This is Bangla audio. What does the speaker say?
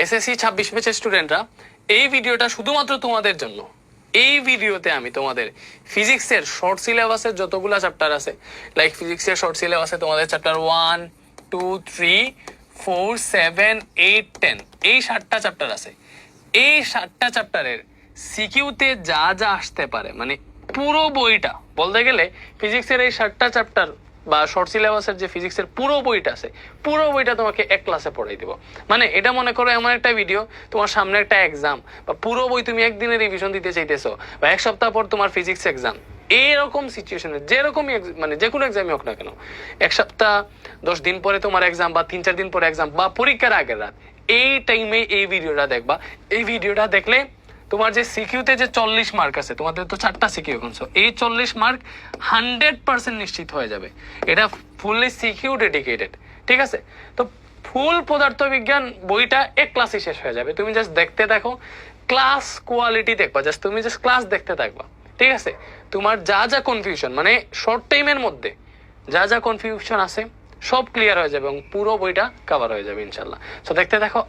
এসএসসি 26 ব্যাচের স্টুডেন্টরা, এই ভিডিওটা শুধুমাত্র তোমাদের জন্য। এই ভিডিওতে আমি তোমাদের ফিজিক্সের শর্ট সিলেবাসের যতগুলো চ্যাপ্টার আছে, লাইক ফিজিক্সের শর্ট সিলেবাসে তোমাদের চ্যাপ্টার 1, 2, 3, 4, 7, 8, 10 এই 7টা চ্যাপ্টার আছে। এই 7টা চ্যাপ্টারের সিকিউতে যা যা আসতে পারে, মানে পুরো বইটা বলতে গেলে ফিজিক্সের এই 7টা চ্যাপ্টার বা শর্ট সিলেবাসের যে ফিজিক্সের পুরো বইটা আছে, পুরো বইটা তোমাকে এক ক্লাসে পড়াই দিব। মানে এটা মনে করো এমন একটা ভিডিও, তোমার সামনে একটা এক্সাম বা পুরো বই তুমি একদিনে রিভিশন দিতে চাইতেছো বা এক সপ্তাহ পর তোমার ফিজিক্স এক্সাম, এইরকম সিচুয়েশনে যেরকমই মানে যে কোনো এক্সামই হোক না কেন, এক সপ্তাহ 10 দিন পরে তোমার এক্সাম বা 3-4 দিন পরে এক্সাম বা পরীক্ষার আগের রাত, এই টাইমে এই ভিডিওটা দেখবা। এই ভিডিওটা দেখলে তোমার যে সিকিউতে যে 40 মার্ক আছে, তোমাদের তো 4টা সিকিউ এখন, এই 40 মার্ক 100% নিশ্চিত হয়ে যাবে। এটা ফুললি সিকিউ ডেডিকেটেড, ঠিক আছে? তো ফুল পদার্থবিজ্ঞান বইটা এক ক্লাসে শেষ হয়ে যাবে। তুমি জাস্ট দেখতে থাকো, ক্লাস কোয়ালিটি দেখবা, জাস্ট তুমি জাস্ট ক্লাস দেখতে থাকবা, ঠিক আছে? তোমার যা যা কনফিউশন, মানে শর্ট টাইমের মধ্যে যা যা কনফিউশন আছে সব ক্লিয়ার হয়ে যাবে এবং পুরো বইটা কভার হয়ে যাবে ইনশাল্লাহ। তো দেখতে দেখো।